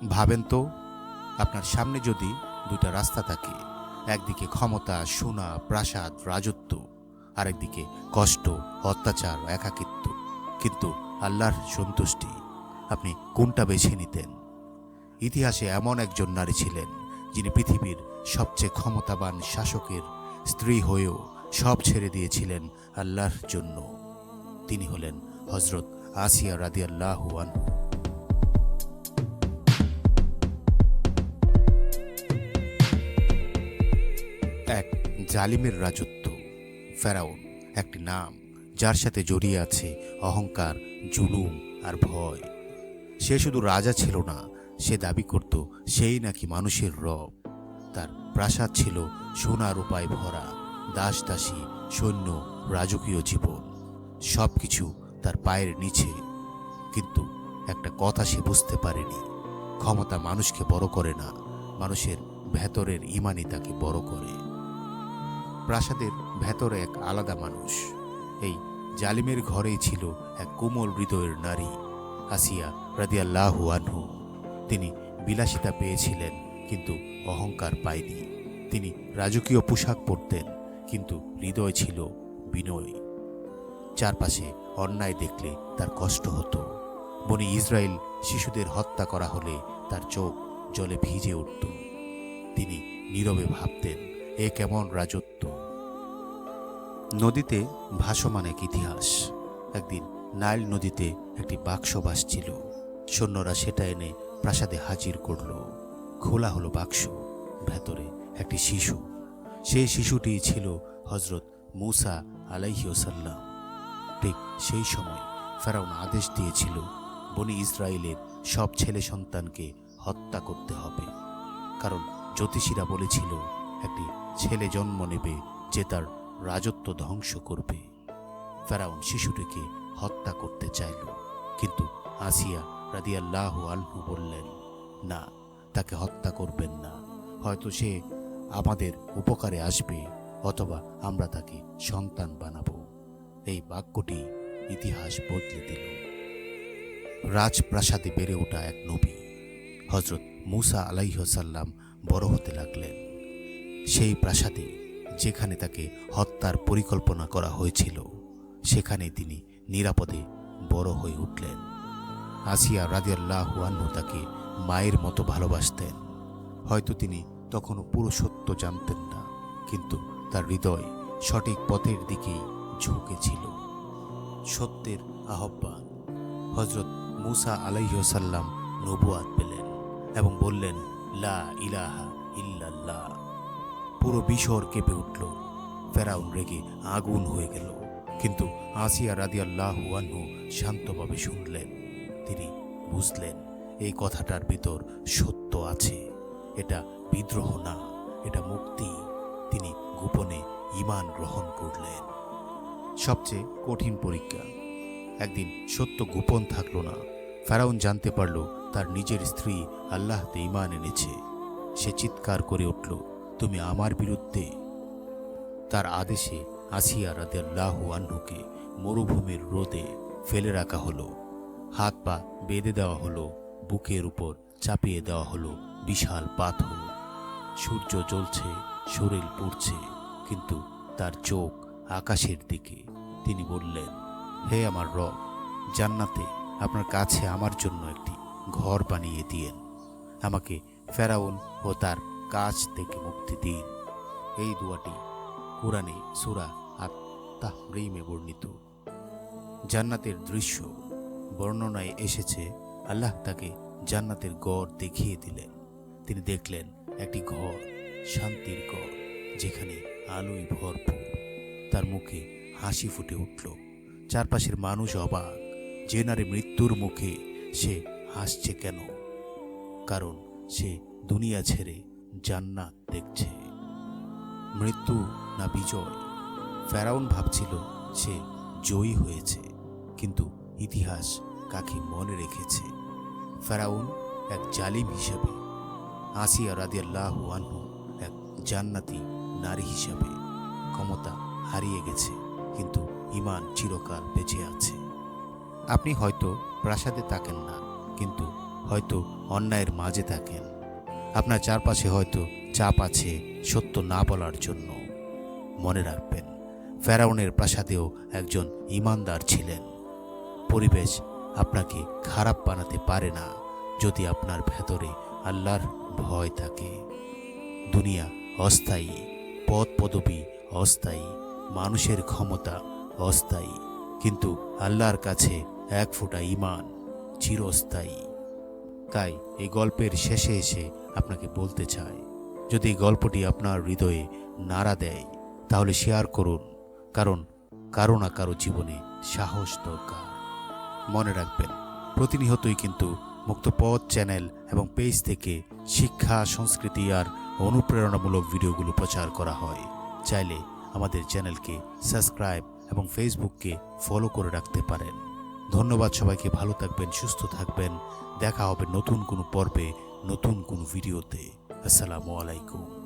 ভাবেন তো, আপনার সামনে যদি দুটা রাস্তা থাকে, একদিকে ক্ষমতা, সোনা, প্রাসাদ, রাজত্ব, আরেকদিকে কষ্ট, অত্যাচার, একাকিত্ব, কিন্তু আল্লাহর সন্তুষ্টি, আপনি কোনটা বেছে নিতেন? ইতিহাসে এমন একজন নারী ছিলেন যিনি পৃথিবীর সবচেয়ে ক্ষমতাবান শাসকের স্ত্রী হয়েও সব ছেড়ে দিয়েছিলেন আল্লাহর জন্য। তিনি হলেন হজরত আসিয়া রাদিয়াল্লাহু আনহু। এক জালিমের রাজত্ব। ফেরাউন একটি নাম যার সাথে জড়িয়ে আছে অহংকার, জুলুম আর ভয়। সে শুধু রাজা ছিল না, সে দাবি করত সেই নাকি মানুষের রব। তার প্রাসাদ ছিল সোনা রূপায় ভরা, দাস দাসী, সৈন্য, রাজকীয় জীবন, সবকিছু তার পায়ের নিচে। কিন্তু একটা কথা সে বুঝতে পারেনি, ক্ষমতা মানুষকে বড় করে না, মানুষের ভেতরের ইমানই তাকে বড় করে। প্রাসাদের ভেতরে এক আলাদা মানুষ। এই জালিমের ঘরেই ছিল এক কোমল হৃদয়ের নারী, আসিয়া রাদিয়াল্লাহু আনহু। তিনি বিলাসিতা পেয়েছিলেন কিন্তু অহংকার পায়নি। তিনি রাজকীয় পোশাক পরতেন কিন্তু হৃদয় ছিল বিনয়। চারপাশে অন্যায় দেখলে তার কষ্ট হতো। বনি ইসরায়েল শিশুদের হত্যা করা হলে তার চোখ জলে ভিজে উঠত। তিনি নীরবে ভাবতেন, এ কেমন রাজত্ব। নদীতে ভাসমান এক ইতিহাস। একদিন নাইল নদীতে একটি বাক্স ভাসছিল। সৈন্যরা সেটা এনে প্রাসাদে হাজির করল। খোলা হলো বাক্স, ভেতরে একটি শিশু। সেই শিশুটি ছিল হজরত মুসা আলাইহিসসালাম। ঠিক সেই সময় ফেরাউন আদেশ দিয়েছিল, বনি ইসরায়েলের সব ছেলে সন্তানকে হত্যা করতে হবে, কারণ জ্যোতিষীরা বলেছিল একটি ছেলে জন্ম নেবে যে তার রাজত্ব ধ্বংস করবে। ফেরাউন শিশুটিকে হত্যা করতে চাইল, কিন্তু আসিয়া রাদিয়াল্লাহু আনহু বললেন, না, তাকে হত্যা করবেন না। হয়তো সে আমাদের উপকারে আসবে, অথবা আমরা তাকে সন্তান বানাবো। এই বাক্যটি ইতিহাস বদলে দিল। রাজপ্রাসাদে বেড়ে ওঠা এক নবী হজরত মুসা আলাইহিসসালাম বড় হতে লাগলেন। সেই প্রাসাদে যেখানে তাকে হত্যার পরিকল্পনা করা হয়েছিল, সেখানে তিনি নিরাপদে বড় হয়ে উঠলেন। আসিয়া রাদিয়াল্লাহু আনহু তাকে মায়ের মতো ভালোবাসতেন। হয়তো তিনি তখনও পুরো সত্য জানতেন না, কিন্তু তার হৃদয় সঠিক পথের দিকেই ঝুঁকেছিল। সত্যের আহ্বান। হজরত মুসা আলাইহিসসালাম নবুয়াত পেলেন এবং বললেন, লা ইলাহা ইল্লাল্লাহ। পুরো মিশর কেঁপে উঠল। ফেরাউন রেগে আগুন হয়ে গেল, কিন্তু আসিয়া রাদিয়াল্লাহু আনহু শান্তভাবে শুনলেন। তিনি বুঝলেন এই কথাটার ভিতর সত্য আছে। এটা বিদ্রোহ না, এটা মুক্তি। তিনি গোপনে ঈমান গ্রহণ করলেন। সবচেয়ে কঠিন পরীক্ষা। একদিন সত্য গোপন থাকলো না। ফেরাউন জানতে পারল তার নিজের স্ত্রী আল্লাহতে ঈমান এনেছে। সে চিৎকার করে উঠল, তুমি আমার বিরুদ্ধে। তার আদেশে আসিয়া রাদিয়াল্লাহু আনহুকে মরুভূমির রোদে ফেলে রাখা হলো। হাত পা বেঁধে দেওয়া হলো, বুকের উপর চাপিয়ে দেওয়া হলো বিশাল পাথর। সূর্য জ্বলছে, শরীর পুড়ছে, কিন্তু তার চোখ আকাশের দিকে। তিনি বললেন, হে আমার রব, জান্নাতে আপনার কাছে আমার জন্য একটি ঘর বানিয়ে দিয়েন। আমাকে ফেরাউন ও তার কাজ থেকে মুক্তি দিন। এই দোয়াটি কুরআনে সূরা আত-তাহরীমে বর্ণিত। জান্নাতের দৃশ্য বর্ণনায় এসেছে, আল্লাহ তাকে জান্নাতের ঘর দেখিয়ে দিলেন। তিনি দেখলেন একটি ঘর, শান্তির ঘর, যেখানে আলোয় ভরপুর। তার মুখে হাসি ফুটে উঠল। চারপাশের মানুষ অবাক, যে নারী মৃত্যুর মুখে, সে হাসছে কেন? কারণ সে দুনিয়া ছেড়ে জান্নাত দেখছে। মৃত্যু না বিজয়? ফেরাউন ভাবছিল সে জয়ী হয়েছে, কিন্তু ইতিহাস কাকে মনে রেখেছে? ফেরাউন এক জালিম হিসেবে, আসিয়া রাদিয়াল্লাহু আনহু এক জান্নাতি নারী হিসেবে। ক্ষমতা হারিয়ে গেছে, কিন্তু ঈমান চিরকাল বেঁচে আছে। আপনি হয়তো প্রাসাদে থাকেন না, কিন্তু হয়তো অন্যায়ের মাঝে থাকেন। আপনার চারপাশে হয়তো চাপ আছে সত্য না বলার জন্য। মনে রাখবেন, ফেরাউনের প্রাসাদেও একজন ঈমানদার ছিলেন। পরিবেশ আপনাকে খারাপ বানাতে পারে না যদি আপনার ভেতরে আল্লাহর ভয় থাকে। দুনিয়া অস্থায়ী, পদ পদবি অস্থায়ী, মানুষের ক্ষমতা অস্থায়ী, কিন্তু আল্লাহর কাছে এক ফোঁটা ঈমান চিরস্থায়ী। তাই এই গল্পের শেষে এসে আপনাকে বলতে চাই, যদি এই গল্পটি আপনার হৃদয়ে নাড়া দেয় তাহলে শেয়ার করুন, কারণ কারো না কারো জীবনে সাহস দরকার। মনে রাখবেন, প্রতিনিয়তই কিন্তু মুক্তপথ চ্যানেল এবং পেজ থেকে শিক্ষা, সংস্কৃতি আর অনুপ্রেরণামূলক ভিডিওগুলো প্রচার করা হয়। চাইলে আমাদের চ্যানেলকে সাবস্ক্রাইব এবং ফেসবুককে ফলো করে রাখতে পারেন। ধন্যবাদ সবাইকে। ভালো থাকবেন, সুস্থ থাকবেন। দেখা হবে নতুন কোনো পর্বে, নতুন কোনো ভিডিওতে। আসসালামু আলাইকুম।